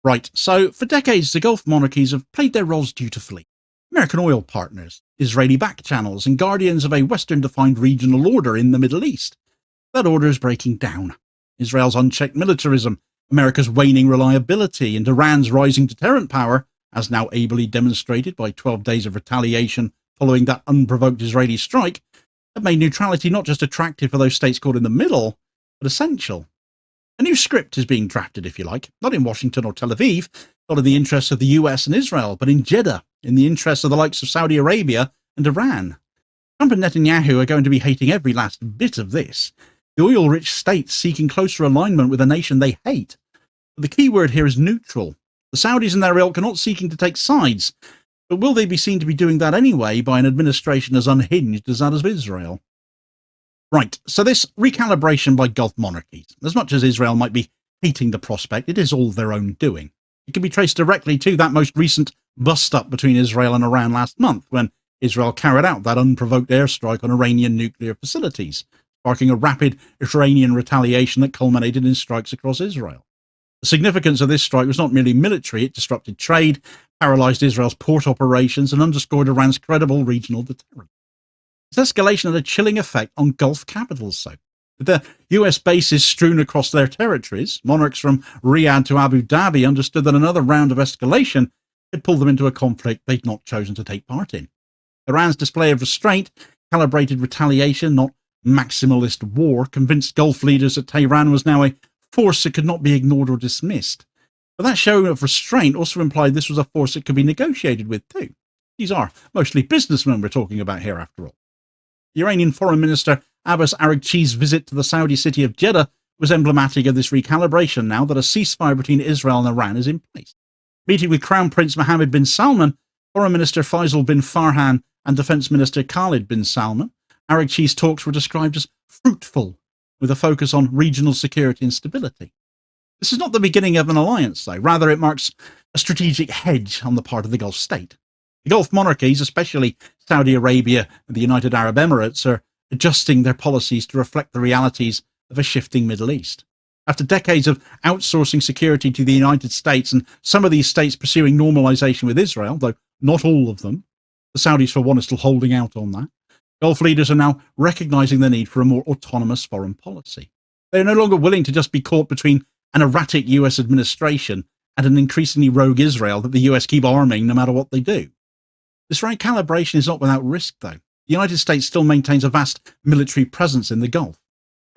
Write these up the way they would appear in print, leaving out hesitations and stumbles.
Right, so for decades the Gulf monarchies have played their roles dutifully. American oil partners, Israeli backchannels, and guardians of a Western-defined regional order in the Middle East. That order is breaking down. Israel's unchecked militarism, America's waning reliability, and Iran's rising deterrent power, as now ably demonstrated by 12 days of retaliation following that unprovoked Israeli strike, have made neutrality not just attractive for those states caught in the middle, but essential. A new script is being drafted, if you like, not in Washington or Tel Aviv, not in the interests of the US and Israel, but in Jeddah, in the interests of the likes of Saudi Arabia and Iran. Trump and Netanyahu are going to be hating every last bit of this. The oil-rich states seeking closer alignment with a nation they hate. But the key word here is neutral. The Saudis and their ilk are not seeking to take sides, but will they be seen to be doing that anyway by an administration as unhinged as that of Israel? Right, so this recalibration by Gulf monarchies, as much as Israel might be hating the prospect, it is all their own doing. It can be traced directly to that most recent bust-up between Israel and Iran last month, when Israel carried out that unprovoked airstrike on Iranian nuclear facilities, sparking a rapid Iranian retaliation that culminated in strikes across Israel. The significance of this strike was not merely military, it disrupted trade, paralysed Israel's port operations, and underscored Iran's credible regional deterrent. This escalation had a chilling effect on Gulf capitals, though. With their US bases strewn across their territories, monarchs from Riyadh to Abu Dhabi understood that another round of escalation had pulled them into a conflict they'd not chosen to take part in. Iran's display of restraint, calibrated retaliation, not maximalist war, convinced Gulf leaders that Tehran was now a force that could not be ignored or dismissed. But that show of restraint also implied this was a force that could be negotiated with too. These are mostly businessmen we're talking about here, after all. The Iranian Foreign Minister Abbas Araghchi's visit to the Saudi city of Jeddah was emblematic of this recalibration now that a ceasefire between Israel and Iran is in place. Meeting with Crown Prince Mohammed bin Salman, Foreign Minister Faisal bin Farhan, and Defence Minister Khalid bin Salman, Araghchi's talks were described as fruitful, with a focus on regional security and stability. This is not the beginning of an alliance, though. Rather, it marks a strategic hedge on the part of the Gulf state. The Gulf monarchies, especially Saudi Arabia and the United Arab Emirates, are adjusting their policies to reflect the realities of a shifting Middle East. After decades of outsourcing security to the United States, and some of these states pursuing normalization with Israel, though not all of them, the Saudis, for one, are still holding out on that, Gulf leaders are now recognizing the need for a more autonomous foreign policy. They are no longer willing to just be caught between an erratic US administration and an increasingly rogue Israel that the US keep arming no matter what they do. This recalibration is not without risk, though. The United States still maintains a vast military presence in the Gulf.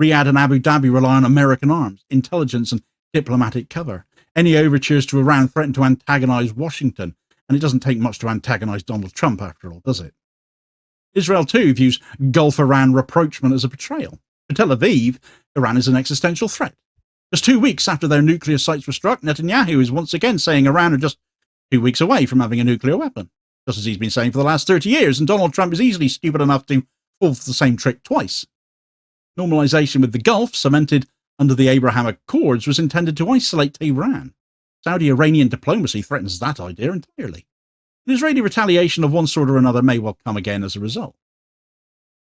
Riyadh and Abu Dhabi rely on American arms, intelligence, and diplomatic cover. Any overtures to Iran threaten to antagonize Washington, and it doesn't take much to antagonize Donald Trump, after all, does it? Israel, too, views Gulf-Iran rapprochement as a betrayal. For Tel Aviv, Iran is an existential threat. Just 2 weeks after their nuclear sites were struck, Netanyahu is once again saying Iran are just 2 weeks away from having a nuclear weapon, just as he's been saying for the last 30 years, and Donald Trump is easily stupid enough to fall for the same trick twice. Normalization with the Gulf, cemented under the Abraham Accords, was intended to isolate Tehran. Saudi-Iranian diplomacy threatens that idea entirely. An Israeli retaliation of one sort or another may well come again as a result.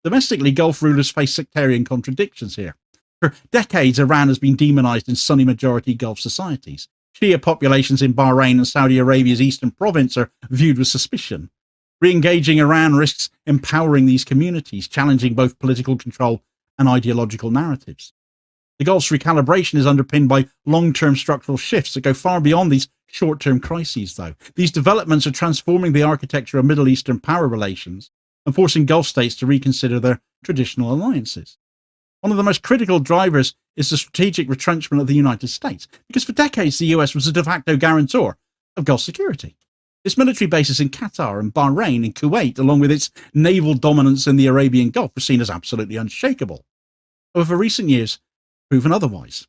Domestically, Gulf rulers face sectarian contradictions here. For decades, Iran has been demonized in Sunni-majority Gulf societies. Shia populations in Bahrain and Saudi Arabia's eastern province are viewed with suspicion. Re-engaging Iran risks empowering these communities, challenging both political control and ideological narratives. The Gulf's recalibration is underpinned by long-term structural shifts that go far beyond these short-term crises, though. These developments are transforming the architecture of Middle Eastern power relations and forcing Gulf states to reconsider their traditional alliances. One of the most critical drivers is the strategic retrenchment of the United States, because for decades the US was a de facto guarantor of Gulf security. Its military bases in Qatar and Bahrain and Kuwait, along with its naval dominance in the Arabian Gulf, were seen as absolutely unshakable. However, recent years proven otherwise.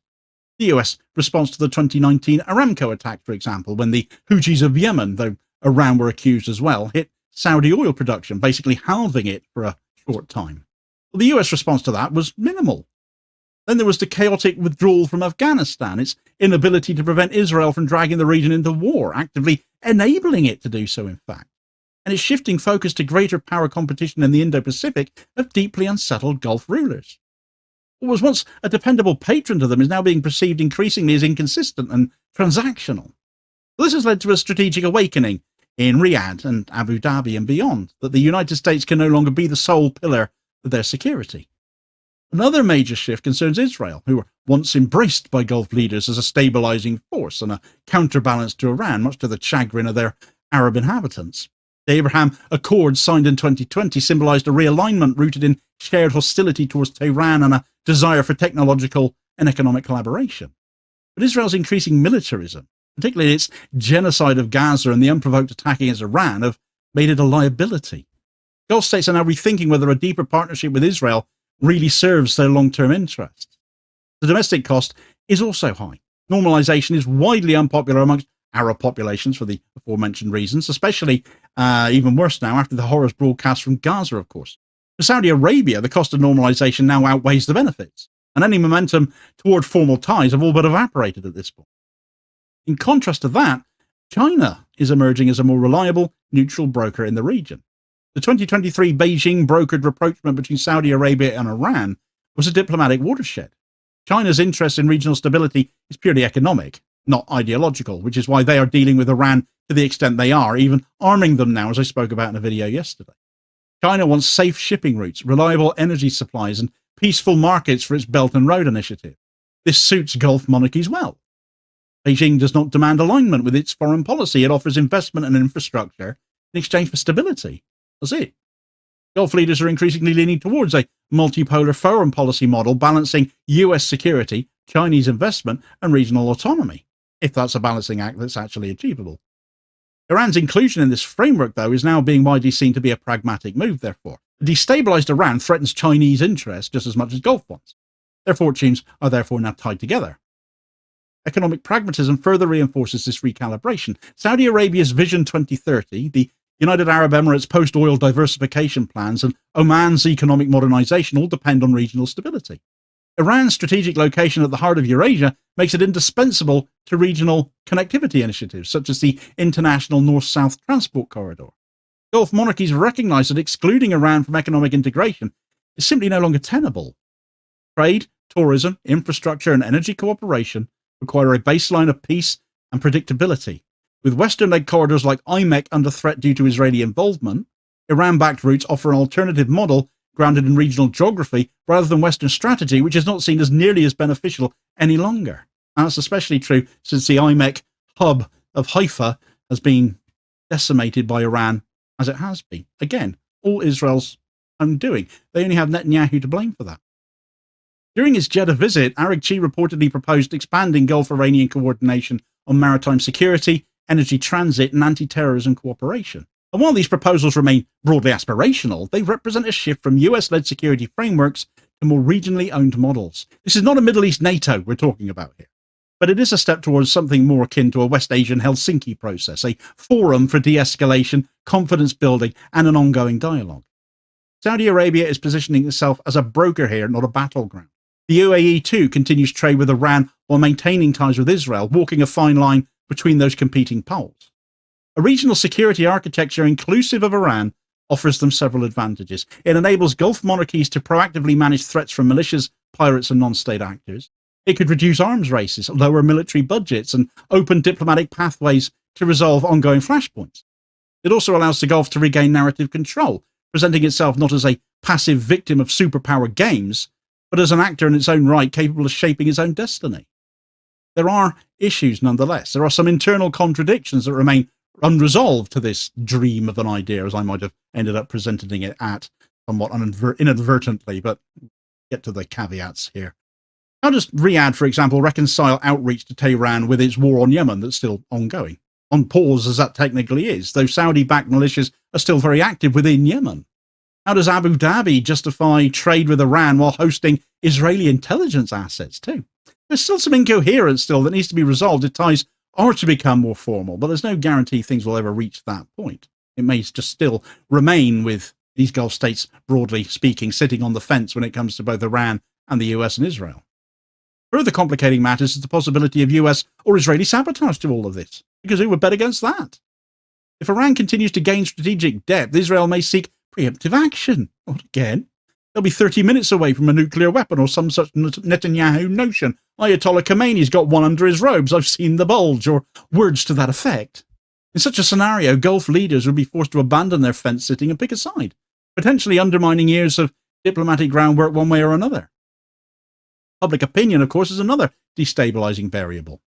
The US response to the 2019 Aramco attack, for example, when the Houthis of Yemen, though Iran were accused as well, hit Saudi oil production, basically halving it for a short time. Well, the US response to that was minimal. Then there was the chaotic withdrawal from Afghanistan, its inability to prevent Israel from dragging the region into war, actively enabling it to do so, in fact, and its shifting focus to greater power competition in the Indo-Pacific of deeply unsettled Gulf rulers. What was once a dependable patron to them is now being perceived increasingly as inconsistent and transactional. This has led to a strategic awakening in Riyadh and Abu Dhabi and beyond, that the United States can no longer be the sole pillar of their security. Another major shift concerns Israel, who were once embraced by Gulf leaders as a stabilizing force and a counterbalance to Iran, much to the chagrin of their Arab inhabitants. The Abraham Accords signed in 2020 symbolized a realignment rooted in shared hostility towards Tehran and a desire for technological and economic collaboration. But Israel's increasing militarism, particularly its genocide of Gaza and the unprovoked attack against Iran, have made it a liability. Gulf states are now rethinking whether a deeper partnership with Israel really serves their long-term interests. The domestic cost is also high. Normalization is widely unpopular amongst Arab populations for the aforementioned reasons, especially even worse now after the horrors broadcast from Gaza, of course. For Saudi Arabia, the cost of normalization now outweighs the benefits, and any momentum toward formal ties have all but evaporated at this point. In contrast to that, China is emerging as a more reliable, neutral broker in the region. The 2023 Beijing brokered rapprochement between Saudi Arabia and Iran was a diplomatic watershed. China's interest in regional stability is purely economic, not ideological, which is why they are dealing with Iran to the extent they are, even arming them now, as I spoke about in a video yesterday. China wants safe shipping routes, reliable energy supplies, and peaceful markets for its Belt and Road initiative. This suits Gulf monarchies well. Beijing does not demand alignment with its foreign policy. It offers investment and infrastructure in exchange for stability. That's it. Gulf leaders are increasingly leaning towards a multipolar foreign policy model balancing US security, Chinese investment, and regional autonomy, if that's a balancing act that's actually achievable. Iran's inclusion in this framework, though, is now being widely seen to be a pragmatic move, therefore. Destabilized Iran threatens Chinese interests just as much as Gulf ones. Their fortunes are therefore now tied together. Economic pragmatism further reinforces this recalibration. Saudi Arabia's Vision 2030, the United Arab Emirates' post-oil diversification plans, and Oman's economic modernization all depend on regional stability. Iran's strategic location at the heart of Eurasia makes it indispensable to regional connectivity initiatives, such as the International North-South Transport Corridor. Gulf monarchies recognize that excluding Iran from economic integration is simply no longer tenable. Trade, tourism, infrastructure, and energy cooperation require a baseline of peace and predictability. With Western-led corridors like IMEC under threat due to Israeli involvement, Iran-backed routes offer an alternative model grounded in regional geography rather than Western strategy, which is not seen as nearly as beneficial any longer. And that's especially true since the IMEC hub of Haifa has been decimated by Iran as it has been. Again, all Israel's own doing. They only have Netanyahu to blame for that. During his Jeddah visit, Araghchi reportedly proposed expanding Gulf-Iranian coordination on maritime security, energy transit, and anti-terrorism cooperation. And while these proposals remain broadly aspirational, they represent a shift from US-led security frameworks to more regionally owned models. This is not a Middle East NATO we're talking about here, but it is a step towards something more akin to a West Asian Helsinki process, a forum for de-escalation, confidence building, and an ongoing dialogue. Saudi Arabia is positioning itself as a broker here, not a battleground. The UAE, too, continues trade with Iran while maintaining ties with Israel, walking a fine line between those competing poles. A regional security architecture inclusive of Iran offers them several advantages. It enables Gulf monarchies to proactively manage threats from militias, pirates, and non-state actors. It could reduce arms races, lower military budgets, and open diplomatic pathways to resolve ongoing flashpoints. It also allows the Gulf to regain narrative control, presenting itself not as a passive victim of superpower games, but as an actor in its own right capable of shaping its own destiny. There are issues nonetheless. There are some internal contradictions that remain unresolved to this dream of an idea, as I might have ended up presenting it at somewhat inadvertently, but get to the caveats here. How does Riyadh, for example, reconcile outreach to Tehran with its war on Yemen that's still ongoing? On pause as that technically is, though Saudi-backed militias are still very active within Yemen. How does Abu Dhabi justify trade with Iran while hosting Israeli intelligence assets too? There's still some incoherence that needs to be resolved if ties are to become more formal, but there's no guarantee things will ever reach that point. It may just still remain with these Gulf states, broadly speaking, sitting on the fence when it comes to both Iran and the US and Israel. Further complicating matters is the possibility of US or Israeli sabotage to all of this, because who would bet against that? If Iran continues to gain strategic depth, Israel may seek preemptive action. Not again. They'll be 30 minutes away from a nuclear weapon or some such Netanyahu notion. Ayatollah Khomeini's got one under his robes. I've seen the bulge, or words to that effect. In such a scenario, Gulf leaders would be forced to abandon their fence-sitting and pick a side, potentially undermining years of diplomatic groundwork one way or another. Public opinion, of course, is another destabilizing variable.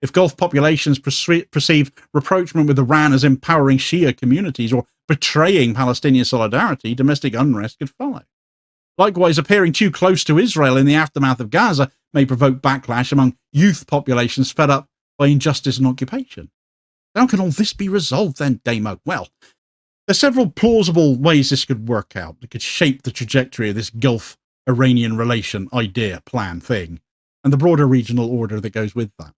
If Gulf populations perceive rapprochement with Iran as empowering Shia communities or betraying Palestinian solidarity, domestic unrest could follow. Likewise, appearing too close to Israel in the aftermath of Gaza may provoke backlash among youth populations fed up by injustice and occupation. How can all this be resolved then, Damo? Well, there's several plausible ways this could work out that could shape the trajectory of this Gulf-Iranian relation idea, plan, thing, and the broader regional order that goes with that.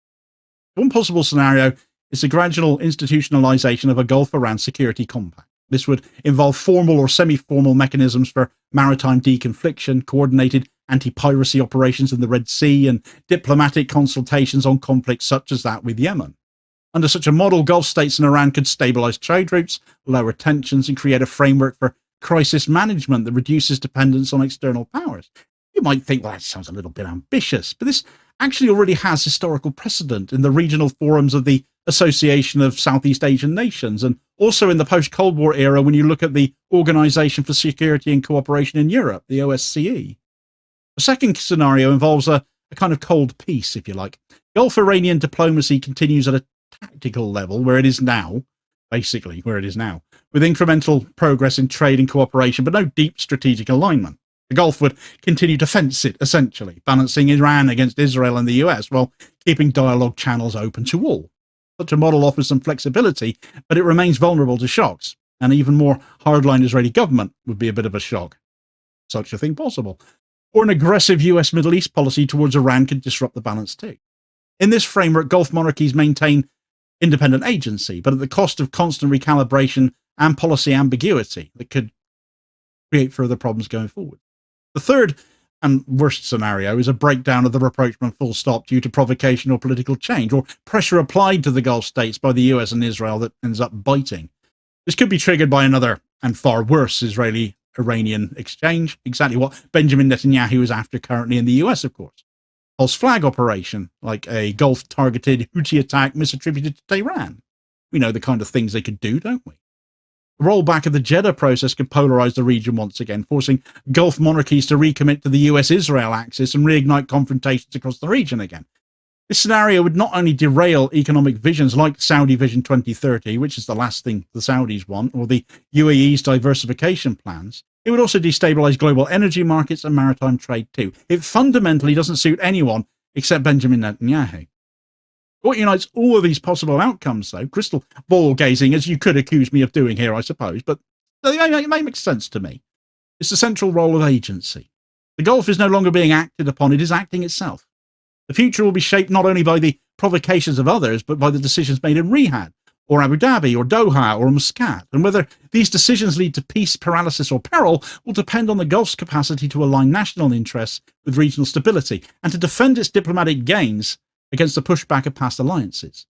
One possible scenario is the gradual institutionalization of a Gulf-Iran security compact. This would involve formal or semi-formal mechanisms for maritime deconfliction, coordinated anti-piracy operations in the Red Sea, and diplomatic consultations on conflicts such as that with Yemen. Under such a model, Gulf states and Iran could stabilize trade routes, lower tensions, and create a framework for crisis management that reduces dependence on external powers. You might think, well, that sounds a little bit ambitious, but this actually already has historical precedent in the regional forums of the Association of Southeast Asian Nations, and also in the post-Cold War era when you look at the Organization for Security and Cooperation in Europe, the OSCE. The second scenario involves a kind of cold peace, if you like. Gulf Iranian diplomacy continues at a tactical level where it is now, basically where it is now, with incremental progress in trade and cooperation, but no deep strategic alignment. The Gulf would continue to fence it, essentially, balancing Iran against Israel and the US while keeping dialogue channels open to all. Such a model offers some flexibility, but it remains vulnerable to shocks. An even more hardline Israeli government would be a bit of a shock. Such a thing possible. Or an aggressive US Middle East policy towards Iran could disrupt the balance too. In this framework, Gulf monarchies maintain independent agency, but at the cost of constant recalibration and policy ambiguity that could create further problems going forward. The third and worst scenario is a breakdown of the rapprochement full stop due to provocation or political change, or pressure applied to the Gulf states by the US and Israel that ends up biting. This could be triggered by another and far worse Israeli-Iranian exchange, exactly what Benjamin Netanyahu is after currently in the US, of course. False flag operation, like a Gulf-targeted Houthi attack misattributed to Tehran. We know the kind of things they could do, don't we? The rollback of the Jeddah process could polarize the region once again, forcing Gulf monarchies to recommit to the US-Israel axis and reignite confrontations across the region again. This scenario would not only derail economic visions like Saudi Vision 2030, which is the last thing the Saudis want, or the UAE's diversification plans, it would also destabilize global energy markets and maritime trade too. It fundamentally doesn't suit anyone except Benjamin Netanyahu. What unites all of these possible outcomes, though, crystal ball gazing, as you could accuse me of doing here, I suppose, but they make sense to me, is the central role of agency. The Gulf is no longer being acted upon, it is acting itself. The future will be shaped not only by the provocations of others, but by the decisions made in Riyadh, or Abu Dhabi, or Doha, or Muscat, and whether these decisions lead to peace, paralysis, or peril will depend on the Gulf's capacity to align national interests with regional stability, and to defend its diplomatic gains against the pushback of past alliances.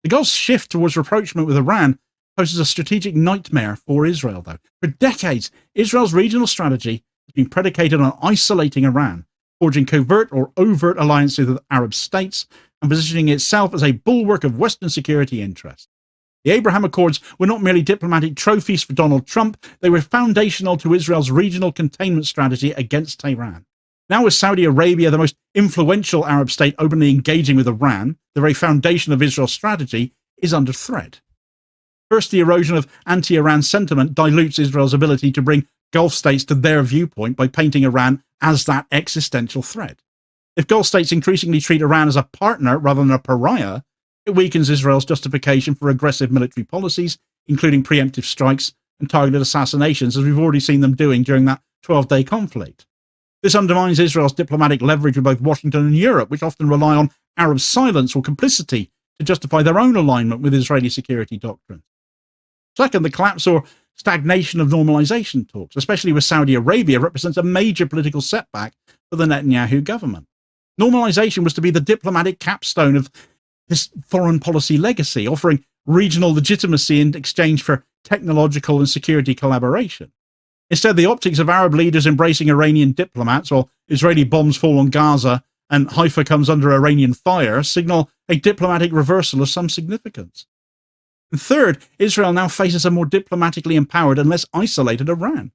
The Gulf's shift towards rapprochement with Iran poses a strategic nightmare for Israel, though. For decades, Israel's regional strategy has been predicated on isolating Iran, forging covert or overt alliances with Arab states, and positioning itself as a bulwark of Western security interests. The Abraham Accords were not merely diplomatic trophies for Donald Trump, they were foundational to Israel's regional containment strategy against Tehran. Now with Saudi Arabia, the most influential Arab state, openly engaging with Iran, the very foundation of Israel's strategy is under threat. First, the erosion of anti-Iran sentiment dilutes Israel's ability to bring Gulf states to their viewpoint by painting Iran as that existential threat. If Gulf states increasingly treat Iran as a partner rather than a pariah, it weakens Israel's justification for aggressive military policies, including preemptive strikes and targeted assassinations, as we've already seen them doing during that 12-day conflict. This undermines Israel's diplomatic leverage with both Washington and Europe, which often rely on Arab silence or complicity to justify their own alignment with Israeli security doctrines. Second, the collapse or stagnation of normalization talks, especially with Saudi Arabia, represents a major political setback for the Netanyahu government. Normalization was to be the diplomatic capstone of this foreign policy legacy, offering regional legitimacy in exchange for technological and security collaboration. Instead, the optics of Arab leaders embracing Iranian diplomats, while Israeli bombs fall on Gaza and Haifa comes under Iranian fire, signal a diplomatic reversal of some significance. And third, Israel now faces a more diplomatically empowered and less isolated Iran.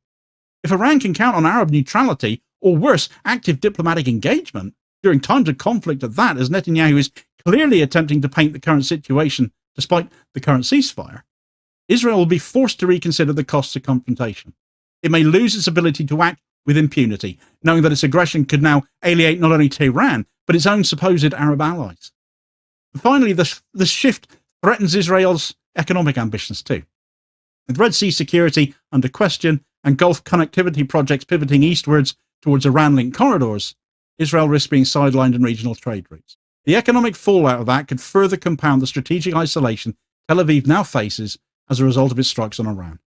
If Iran can count on Arab neutrality, or worse, active diplomatic engagement, during times of conflict at that, as Netanyahu is clearly attempting to paint the current situation despite the current ceasefire, Israel will be forced to reconsider the costs of confrontation. It may lose its ability to act with impunity, knowing that its aggression could now alienate not only Tehran, but its own supposed Arab allies. And finally, the shift threatens Israel's economic ambitions too. With Red Sea security under question and Gulf connectivity projects pivoting eastwards towards Iran-linked corridors, Israel risks being sidelined in regional trade routes. The economic fallout of that could further compound the strategic isolation Tel Aviv now faces as a result of its strikes on Iran.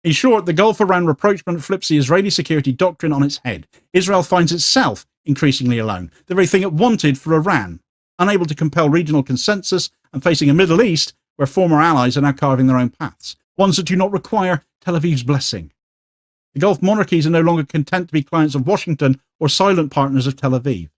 In short, the Gulf-Iran rapprochement flips the Israeli security doctrine on its head. Israel finds itself increasingly alone, the very thing it wanted for Iran, unable to compel regional consensus and facing a Middle East where former allies are now carving their own paths, ones that do not require Tel Aviv's blessing. The Gulf monarchies are no longer content to be clients of Washington or silent partners of Tel Aviv.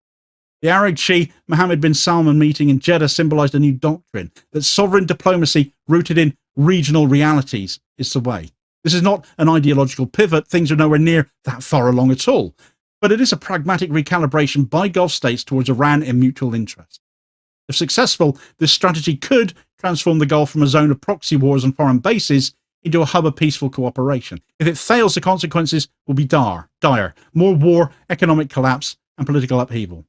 The Arab Shi Mohammed bin Salman meeting in Jeddah symbolized a new doctrine, that sovereign diplomacy rooted in regional realities is the way. This is not an ideological pivot, things are nowhere near that far along at all, but it is a pragmatic recalibration by Gulf states towards Iran in mutual interest. If successful, this strategy could transform the Gulf from a zone of proxy wars and foreign bases into a hub of peaceful cooperation. If it fails, the consequences will be dire, more war, economic collapse, and political upheaval.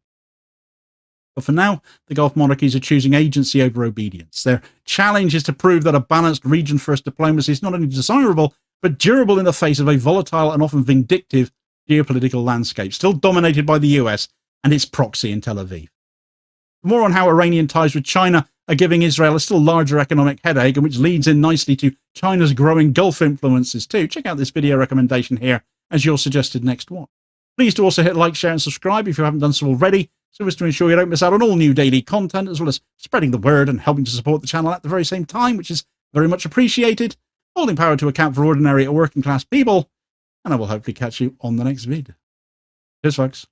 But for now, the Gulf monarchies are choosing agency over obedience. Their challenge is to prove that a balanced region-first diplomacy is not only desirable, but durable in the face of a volatile and often vindictive geopolitical landscape, still dominated by the US and its proxy in Tel Aviv. More on how Iranian ties with China are giving Israel a still larger economic headache, and which leads in nicely to China's growing Gulf influences too. Check out this video recommendation here as your suggested next one. Please do also hit like, share and subscribe if you haven't done so already, so as to ensure you don't miss out on all new daily content, as well as spreading the word and helping to support the channel at the very same time, which is very much appreciated. Holding power to account for ordinary or working class people, and I will hopefully catch you on the next vid. Cheers, folks.